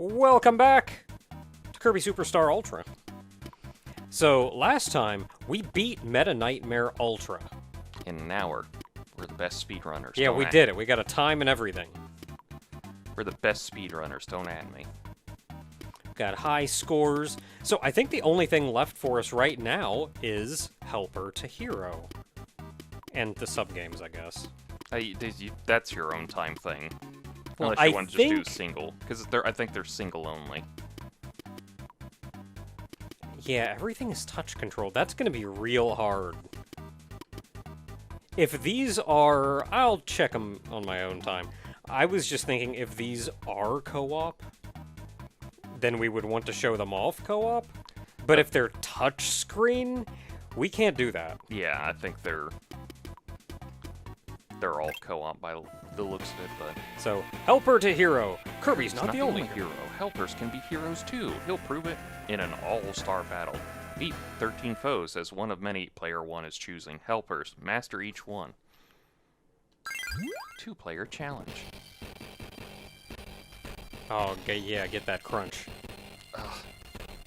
Welcome back to Kirby Superstar Ultra. So, last time, we beat Meta Nightmare Ultra. In an hour. We're the best speedrunners. Yeah, we did it. We got a time and everything. We're the best speedrunners, don't add me. Got high scores. So, I think the only thing left for us right now is Helper to Hero. And the sub-games, I guess. That's your own time thing. Well, Unless you want to just do single. Because I think they're single only. Yeah, everything is touch controlled. That's going to be real hard. If these are... I'll check them on my own time. I was just thinking if these are co-op, then we would want to show them off co-op. But if they're touch screen, we can't do that. Yeah, I think they're all co-op by the looks of it, but... So, Helper to Hero. Kirby's not the only hero. Helpers can be heroes too. He'll prove it in an all-star battle. Beat 13 foes as one of many player 1 is choosing. Helpers, master each one. 2-player challenge. Oh, yeah, get that crunch. Ugh.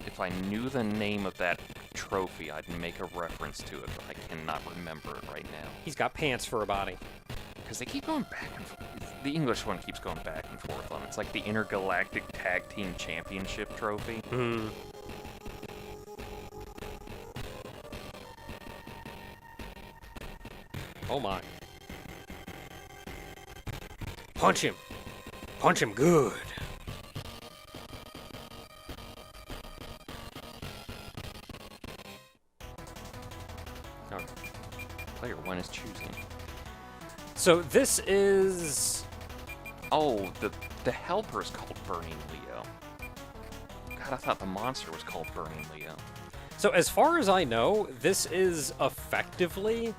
If I knew the name of that trophy, I'd make a reference to it, but I cannot remember it right now. He's got pants for a body. Because they keep going back and forth. The English one keeps going back and forth on it. It's like the Intergalactic Tag Team Championship trophy. Hmm. Oh my. Punch him. Punch him good. Oh. Player 1 is choosing. So this is... Oh, the helper is called Burning Leo. God, I thought the monster was called Burning Leo. So as far as I know, this is effectively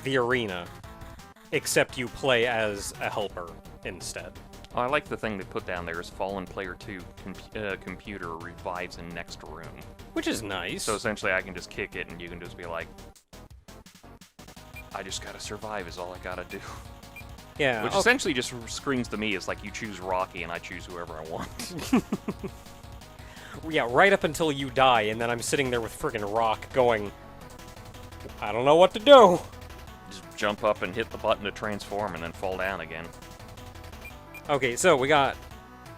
the arena, except you play as a helper instead. Oh, I like the thing they put down there is Fallen Player 2 computer revives in next room. Which is nice. So essentially I can just kick it and you can just be like, I just gotta survive is all I gotta do. Yeah. Which essentially just screams to me is like you choose Rocky and I choose whoever I want. Yeah, right up until you die, and then I'm sitting there with friggin' Rock going, I don't know what to do. Just jump up and hit the button to transform and then fall down again. Okay, so we got...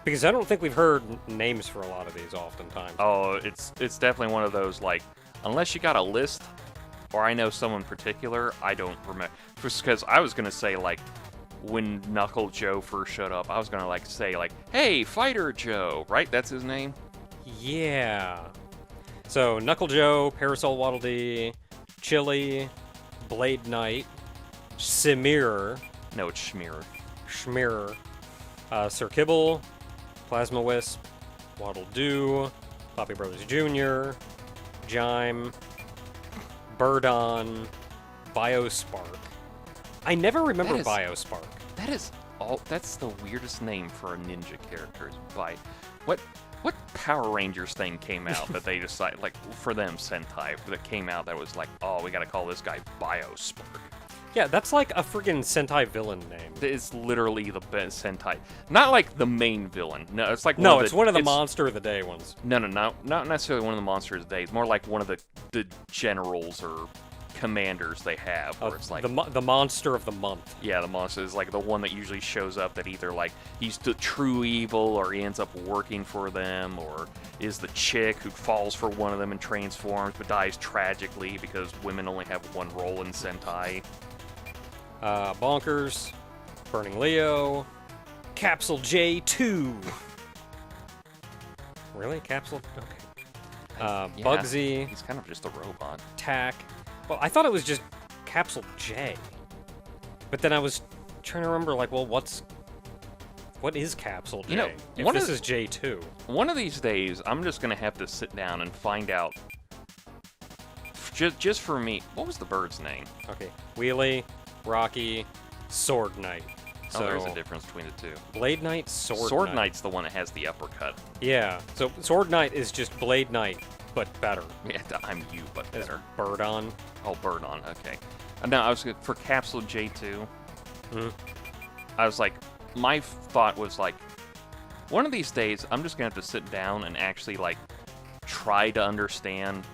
Because I don't think we've heard names for a lot of these oftentimes. Oh, it's definitely one of those, like, unless you got a list, or I know someone particular, I don't remember. Because I was going to say, like, when Knuckle Joe first showed up, I was going to, like, say, like, hey, Fighter Joe, right? That's his name? Yeah. So, Knuckle Joe, Parasol Waddle Dee, Chili, Blade Knight, Simir, No, it's Schmear. Schmear, Sir Kibble, Plasma Wisp, Waddle Doo, Floppy Brothers Jr., Jime, Birdon, Biospark. I never remember Biospark. That's the weirdest name for a ninja character. Is what Power Rangers thing came out that they decided, like, for them, Sentai, that came out that was like, oh, we gotta call this guy Biospark. Yeah, that's like a friggin' Sentai villain name. It's literally the best Sentai. Not like the main villain. No, it's like it's one of the Monster of the Day ones. No, not necessarily one of the Monsters of the Day. It's more like one of the generals or commanders they have, where it's like the monster of the month. Yeah, the monster is like the one that usually shows up that either like he's the true evil or he ends up working for them, or is the chick who falls for one of them and transforms but dies tragically because women only have one role in Sentai. Bonkers, Burning Leo, Capsule J2. Really? Capsule? Okay. Yeah, Bugsy. He's kind of just a robot. Tack. Well, I thought it was just Capsule J. But then I was trying to remember, like, well, what is Capsule J? You know, if this is J2. One of these days, I'm just going to have to sit down and find out, just for me, what was the bird's name? Okay. Wheelie, Rocky, Sword Knight. So, there is a difference between the two. Blade Knight, Sword Knight. Sword Knight's the one that has the uppercut. Yeah. So Sword Knight is just Blade Knight, but better. Yeah, I'm you, but better. Birdon. Oh, Birdon, okay. Now, I was for Capsule J2. Mm-hmm. I was like, my thought was like, One of these days, I'm just gonna have to sit down and actually like try to understand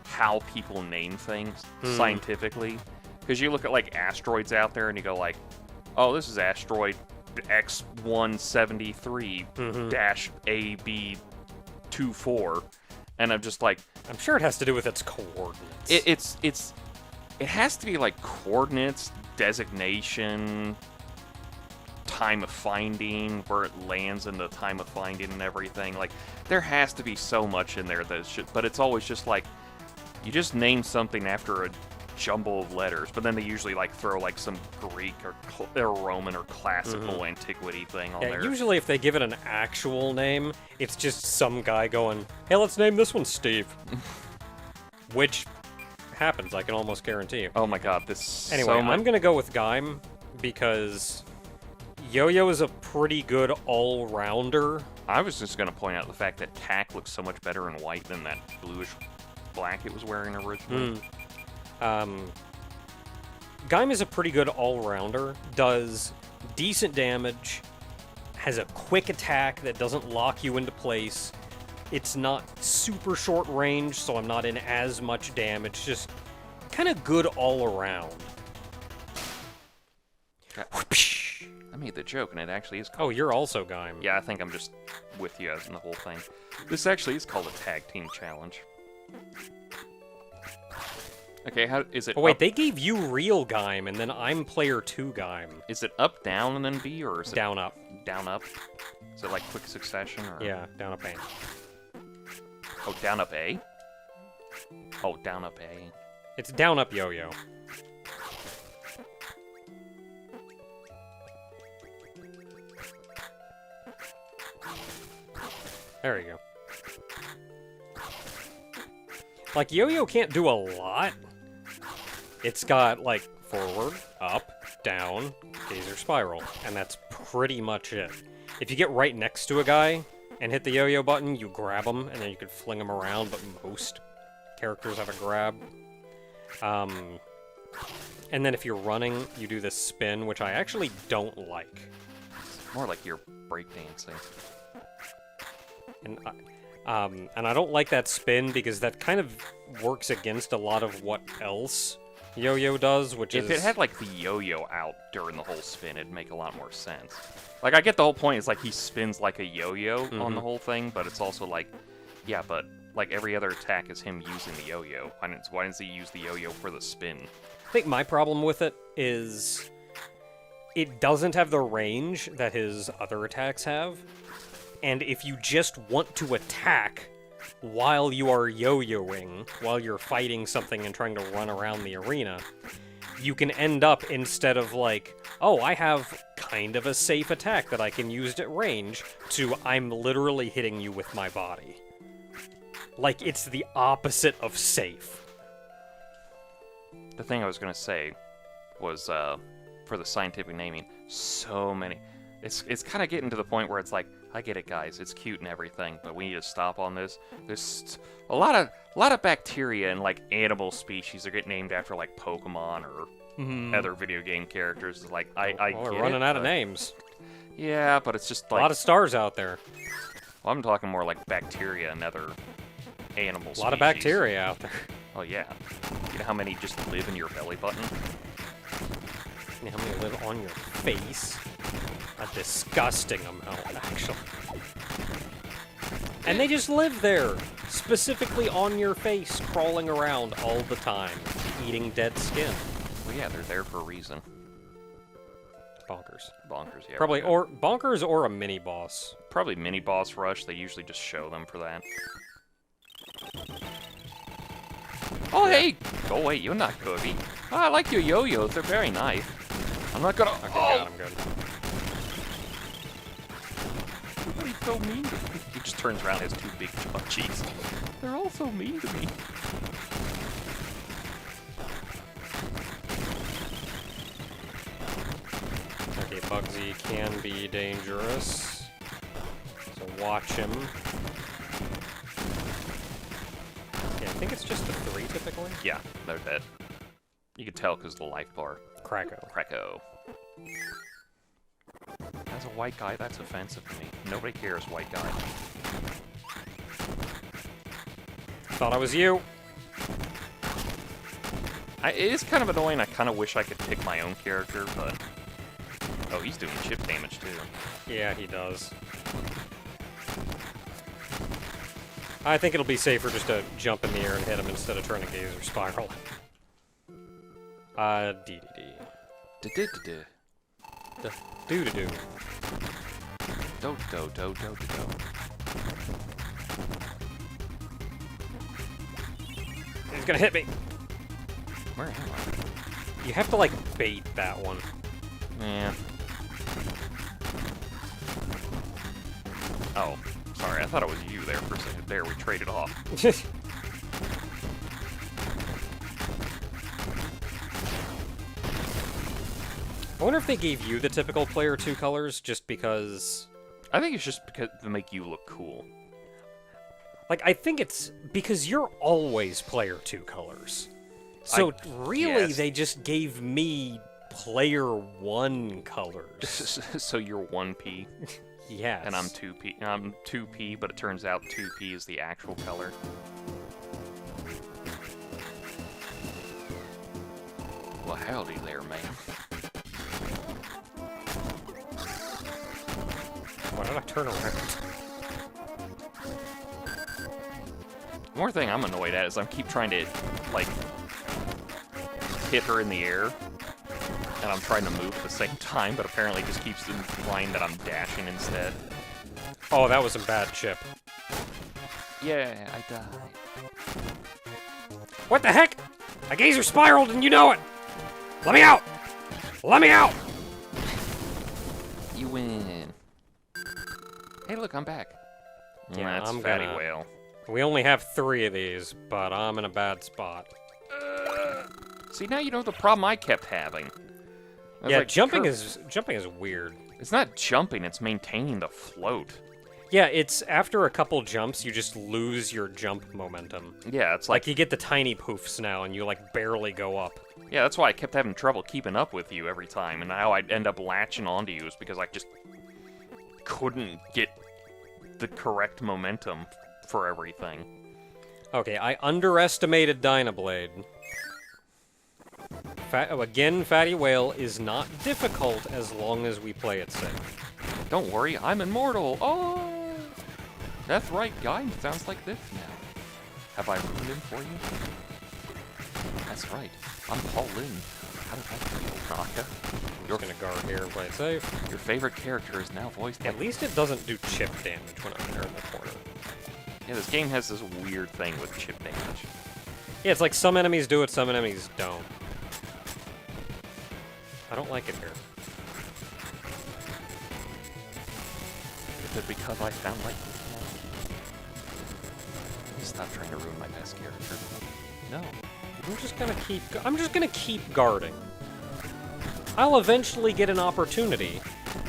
how people name things scientifically. Because you look at like asteroids out there and you go like, oh, this is asteroid X173-AB24, and I'm just like, I'm sure it has to do with its coordinates. it has to be like coordinates, designation, time of finding, where it lands in the time of finding and everything. Like, there has to be so much in there that but it's always just like, you just name something after a jumble of letters, but then they usually like throw like some Greek or Roman or classical antiquity thing on there. Usually if they give it an actual name, it's just some guy going, hey, let's name this one Steve. Which happens, I can almost guarantee you. Oh my god, this Anyway, I'm gonna go with Gaim because Yo-Yo is a pretty good all-rounder. I was just gonna point out the fact that Tak looks so much better in white than that bluish black it was wearing originally. Gaim is a pretty good all-rounder, does decent damage, has a quick attack that doesn't lock you into place. It's not super short range, so I'm not in as much damage, just kind of good all around. I made the joke, and it actually is called... Oh, you're also Gaim. Yeah, I think I'm just with you in the whole thing. This actually is called a tag team challenge. Okay, how is it? Oh wait, they gave you real Gaim, and then I'm player 2 Gaim. Is it up, down, and then B, or is it down, up? Down, up. Is it like quick succession, or? Yeah, down, up, A. Oh, down, up, A. Oh, down, up, A. It's down, up, yo-yo. There you go. Like, yo-yo can't do a lot. It's got, like, forward, up, down, gazer spiral, and that's pretty much it. If you get right next to a guy and hit the yo-yo button, you grab him, and then you can fling him around, but most characters have a grab. And then if you're running, you do this spin, which I actually don't like. It's more like you're breakdancing. And I don't like that spin because that kind of works against a lot of what else yo-yo does, which is... If it had, like, the yo-yo out during the whole spin, it'd make a lot more sense. Like, I get the whole point, it's like he spins like a yo-yo on the whole thing, but it's also like, yeah, but, like, every other attack is him using the yo-yo. Why does he use the yo-yo for the spin? I think my problem with it is it doesn't have the range that his other attacks have. And if you just want to attack while you are yo-yoing, while you're fighting something and trying to run around the arena, you can end up, instead of like, oh, I have kind of a safe attack that I can use at range, to I'm literally hitting you with my body. Like, it's the opposite of safe. The thing I was going to say was, for the scientific naming, so many... It's kind of getting to the point where it's like, I get it, guys. It's cute and everything, but we need to stop on this. There's a lot of bacteria and like animal species that get named after like Pokemon or other video game characters. It's like We're running out of names. Yeah, but it's just like a lot of stars out there. Well, I'm talking more like bacteria and other animal species. A lot of bacteria out there. Oh yeah. You know how many just live in your belly button? You know how many live on your face? A disgusting amount, actually. And they just live there, specifically on your face, crawling around all the time, eating dead skin. Well, yeah, they're there for a reason. Bonkers. Bonkers, yeah. Probably, or bonkers or a mini-boss. Probably mini-boss rush, they usually just show them for that. Oh, yeah. Hey! Go away, you're not Kirby. Oh, I like your yo-yos, they're very nice. I'm not gonna... Okay, got him, good. Everybody's so mean to me. He just turns around and has two big cheeks. They're all so mean to me. Okay, Bugsy can be dangerous. So watch him. Yeah, I think it's just the 3 typically. Yeah, they're dead. You can tell because of the life bar. Krakow. Krakow. as a white guy, that's offensive to me. Nobody cares, white guy. Thought I was you. It is kind of annoying. I kind of wish I could pick my own character, but... Oh, he's doing chip damage, too. Yeah, he does. I think it'll be safer just to jump in the air and hit him instead of trying to gaze or spiral. DDD. Do-do-do. Do-do-do-do-do-do. He's gonna hit me. Where am I? You have to, like, bait that one. Man. Oh, sorry. I thought it was you there for a second. There, we traded off. I wonder if they gave you the typical player 2 colors just because... I think it's just because to make you look cool. Like, I think it's because you're always player 2 colors. So, really, yes. they just gave me player 1 colors. So you're 1P. Yes. And I'm 2P. I'm 2P, but it turns out 2P is the actual color. Well, howdy there, ma'am. Why did I turn around? One more thing I'm annoyed at is I keep trying to, like, hit her in the air, and I'm trying to move at the same time, but apparently it just keeps implying that I'm dashing instead. Oh, that was a bad chip. Yeah, I died. What the heck? My gazer spiraled and you know it! Let me out! Let me out! You win. Hey, look, I'm back. Yeah, that's I'm Fatty gonna- Whale. We only have 3 of these, but I'm in a bad spot. See, now you know the problem I kept having. I was Yeah, like, jumping is weird. It's not jumping, it's maintaining the float. Yeah, it's after a couple jumps, you just lose your jump momentum. Yeah, it's Like, like... you get the tiny poofs now, and you, like, barely go up. Yeah, that's why I kept having trouble keeping up with you every time, and now I'd end up latching onto you is because I just couldn't get the correct momentum for everything. Okay, I underestimated Dynablade. Again, Fatty Whale is not difficult as long as we play it safe. Don't worry, I'm immortal! Oh! That's right, guy. Sounds like this now. Have I ruined him for you? That's right. I'm Paul Lynn. How did that feel, Naka? You're gonna guard here and play it safe. Your favorite character is now voiced by... At least it doesn't do chip damage when I'm there in the corner. Yeah, this game has this weird thing with chip damage. Yeah, it's like some enemies do it, some enemies don't. I don't like it here. Is it because I sound like this now? Stop trying to ruin my best character. No. I'm just gonna keep guarding. I'll eventually get an opportunity.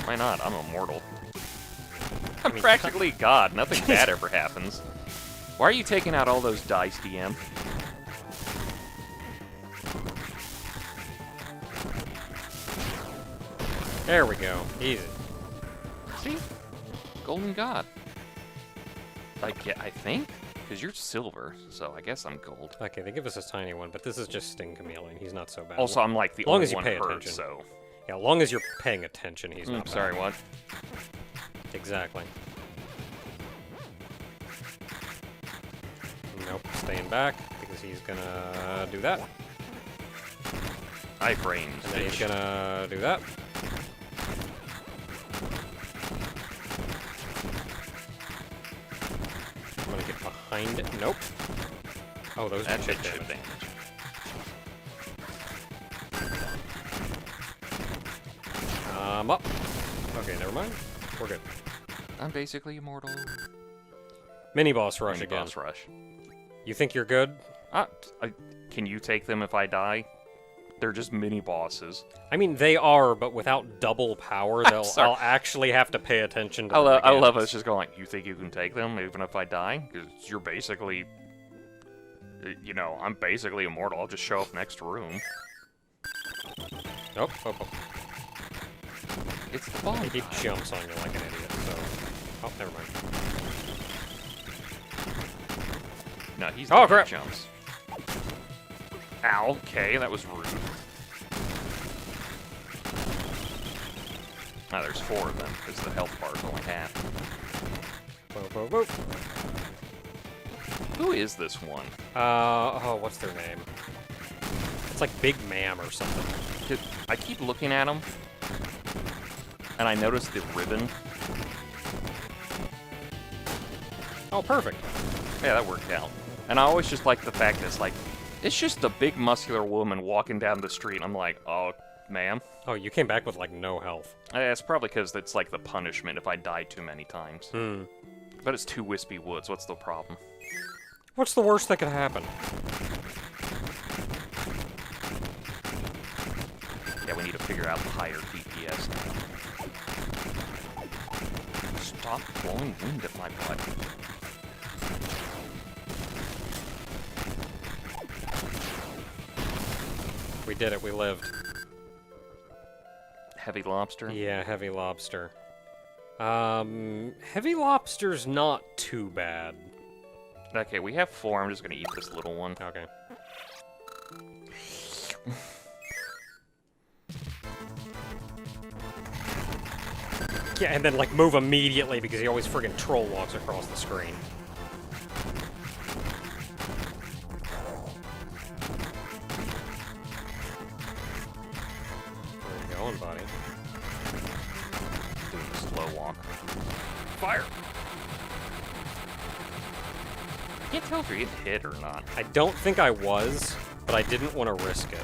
Why not? I'm immortal. I'm mean, practically God. Nothing bad ever happens. Why are you taking out all those dice, DM? There we go. Easy. See? Golden God. I think? Because you're silver, so I guess I'm gold. Okay, they give us a tiny one, but this is just Sting Chameleon. He's not so bad. Also, I'm like the As long only as you one pay hurt, attention. so... Yeah, as long as you're paying attention, he's not bad. Sorry, what? Exactly. Nope, staying back, because he's gonna do that. I-frames, And then he's bitch. gonna do that. I'm gonna get behind it. Nope. Oh, those That's are chip chip damage. damage. Up. Okay, never mind. We're good. I'm basically immortal. Mini boss rush Mini again. boss rush. You think you're good? Can you take them if I die? They're just mini bosses. I mean, they are, but without double power, Sorry. I'll actually have to pay attention to I them love again. us just going like, you think you can take them even if I die? Because you're basically, you know, I'm basically immortal. I'll just show up next room. Nope. Oh. It's the bomb. He jumps on you like an idiot, so... Oh, never mind. No, he's Oh, the crap. jumps. Ow, okay, that was rude. Ah, there's 4 of them, because the health bar is only half. Whoa, whoa, whoa. Who is this one? Oh, what's their name? It's like Big Ma'am or something. I keep looking at him, and I notice the ribbon. Oh, perfect. Yeah, that worked out. And I always just like the fact that it's just a big muscular woman walking down the street. I'm like, oh, ma'am. Oh, you came back with, like, no health. It's probably because it's like the punishment if I die too many times. Hmm. But it's 2 wispy woods. What's the problem? What's the worst that could happen? Yeah, we need to figure out the higher DPS now. Stop blowing wind at my butt. We did it, we lived. Heavy lobster? Yeah, heavy lobster. Heavy lobster's not too bad. Okay, we have 4. I'm just gonna eat this little one. Okay. Yeah, and then, like, move immediately because he always friggin' troll walks across the screen. Where you going, buddy? Doing the slow walk. Fire! I can't tell if you're getting hit or not. I don't think I was, but I didn't want to risk it.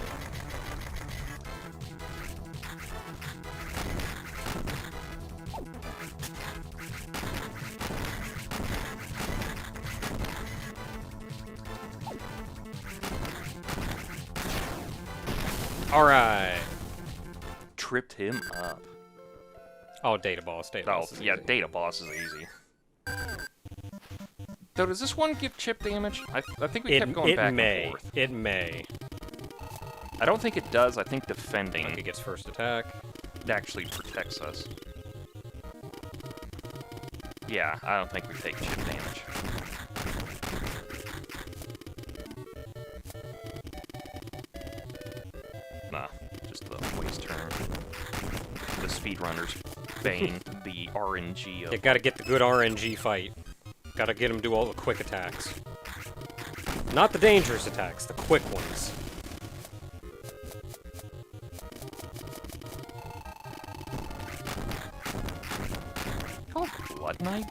Alright. Tripped him up. Oh, data boss, data Oh, boss. Is yeah, easy. data boss is easy. So does this one give chip damage? I think we kept going back and forth. It may. I don't think it does. I think defending Like it gets first attack. actually protects us. Yeah, I don't think we take chip damage. Nah, just the waste turn. The speedrunners bane the RNG of... You gotta get the good RNG fight. Gotta get him do all the quick attacks. Not the dangerous attacks, the quick ones. Oh, Blood Knight?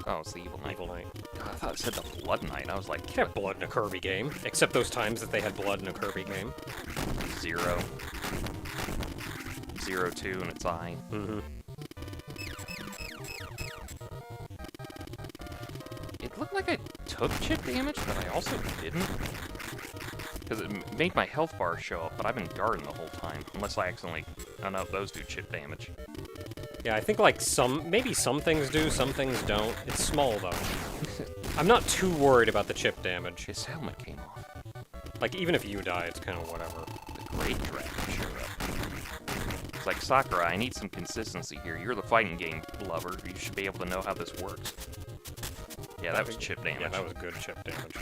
Oh, it's the Evil Knight. Evil Knight. God, I thought it said the Blood Knight. I was like, You can have blood in a Kirby game. Except those times that they had blood in a Kirby game. 0. 0-2 and it's I. Mm-hmm. It looked like I took chip damage, but I also didn't. Because it made my health bar show up, but I've been guarding the whole time. Unless I accidentally... Oh no, those do chip damage. Yeah, I think like maybe some things do, some things don't. It's small though. I'm not too worried about the chip damage. His helmet came off. Like even if you die, it's kind of whatever. The Great Dragon showed up. It's like, Sakura, I need some consistency here. You're the fighting game lover. You should be able to know how this works. Yeah, that was chip damage. Yeah, that was good chip damage.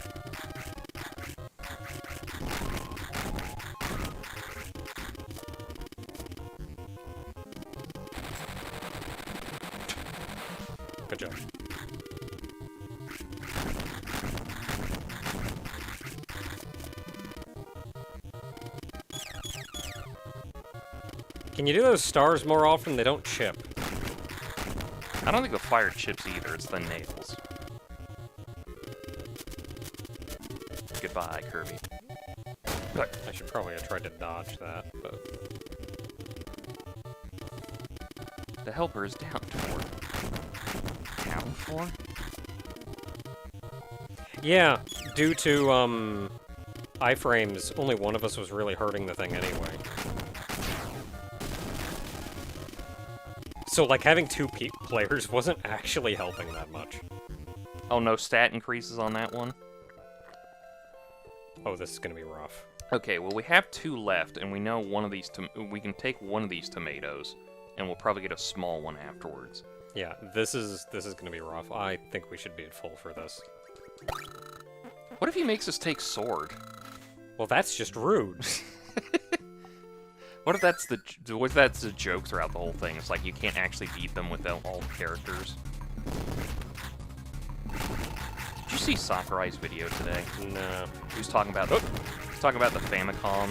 Good job. Can you do those stars more often? They don't chip. I don't think the fire chips either. It's the nails. Goodbye, Kirby. I should probably have tried to dodge that, but... The helper is down 4. Down 4? Yeah, due to, iframes, only one of us was really hurting the thing anyway. So, like, having two players wasn't actually helping that much. Oh, no stat increases on that one? Oh, this is gonna be rough. Okay, well, we have 2 left, and we know one of these... we can take one of these tomatoes and we'll probably get a small one afterwards. Yeah, this is gonna be rough. I think we should be at full for this. What if he makes us take sword? Well, that's just rude. What if that's the joke throughout the whole thing? It's like you can't actually beat them without all the characters. Did you see Sakurai's video today? No. He was talking about the Famicom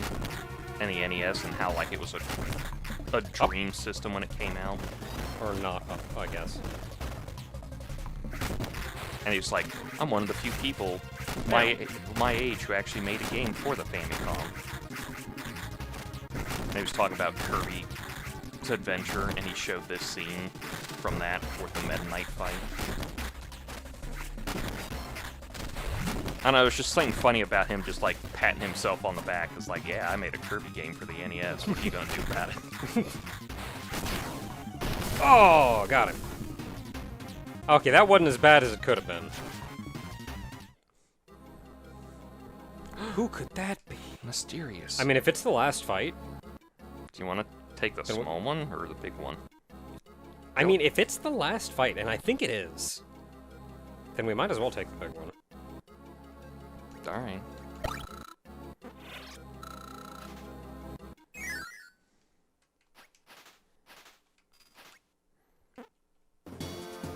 and the NES and how like it was a dream system when it came out. Or not, I guess. And he was like, I'm one of the few people my age who actually made a game for the Famicom. And he was talking about Kirby's adventure, and he showed this scene from that with the Meta Knight fight. I don't know, there's just something funny about him just like patting himself on the back. It's like, yeah, I made a Kirby game for the NES. What are you gonna do about it? Oh, got him. Okay, that wasn't as bad as it could have been. Who could that be? Mysterious. I mean, if it's the last fight... Do you want to take the small one or the big one? I mean, if it's the last fight, and I think it is, then we might as well take the big one. Alright.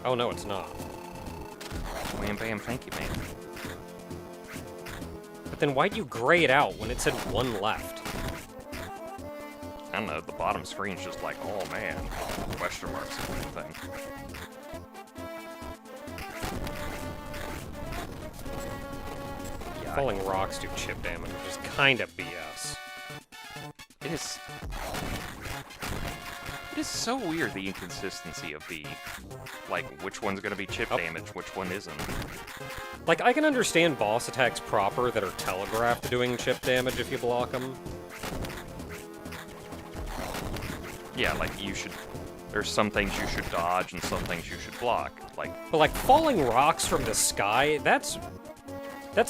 Oh, no, it's not. Wham bam, thank you, man. But then why'd you gray it out when it said one left? I don't know, the bottom screen's just like, oh man, question marks and everything. Yeah, Falling rocks do chip damage, which is kind of BS. It is so weird, the inconsistency of the, like, which one's gonna be chip damage, which one isn't. Like, I can understand boss attacks proper that are telegraphed doing chip damage if you block them. Yeah, like, there's some things you should dodge and some things you should block, like... But, like, falling rocks from the sky, that's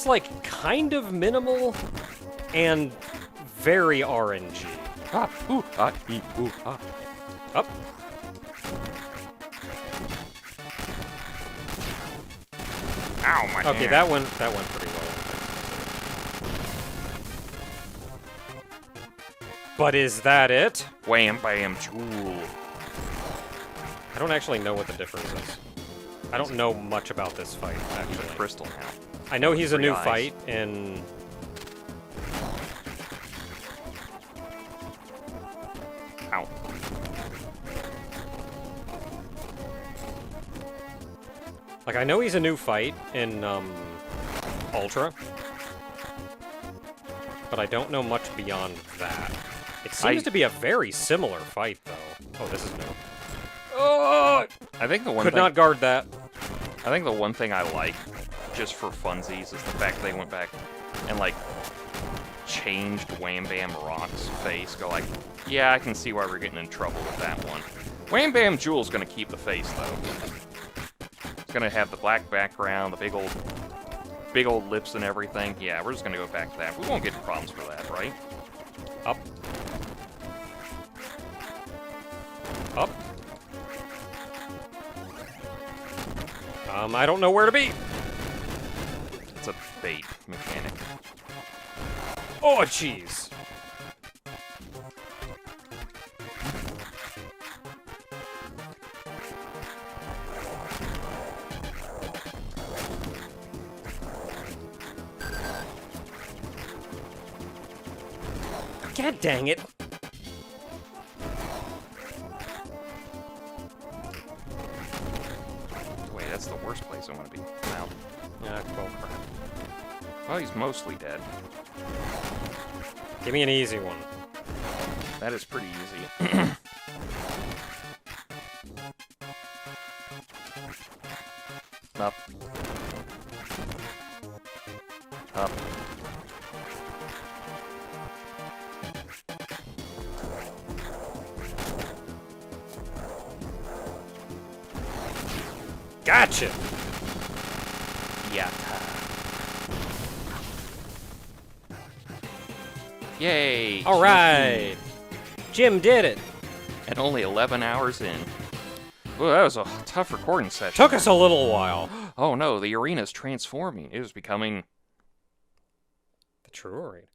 like, kind of minimal and very RNG. Ah, ooh, ah, ee, ooh, ah. Up. Ow, my Okay, hand. that went pretty well. But is that it? Wham, bam, jewel. I don't actually know what the difference is. I don't know much about this fight, He's a actually. crystal now. I know he's a 3 new eyes. fight, and... Ow. Like, I know he's a new fight in, Ultra. But I don't know much beyond that. It seems to be a very similar fight, though. Oh, this is new. Oh! I think the one Could thing, not guard that. I think the one thing I like, just for funsies, is the fact they went back and, like, changed Wham Bam Rock's face. Go like, yeah, I can see why we're getting in trouble with that one. Wham Bam Jewel's gonna keep the face, though. It's gonna have the black background, the big old lips and everything. Yeah, we're just gonna go back to that. We won't get in problems for that, right? Up. Up. I don't know where to be. It's a bait mechanic. Oh, jeez. God dang it. Wait, that's the worst place I want to be. Now, Ah, well, crap. well, he's mostly dead. Give me an easy one. That is pretty easy. Up. Up. Gotcha. Yeah. Yay! All right. Jim did it. And only 11 hours in. Well, that was a tough recording session. Took us a little while. Oh no, the arena's transforming. It is becoming... The true arena.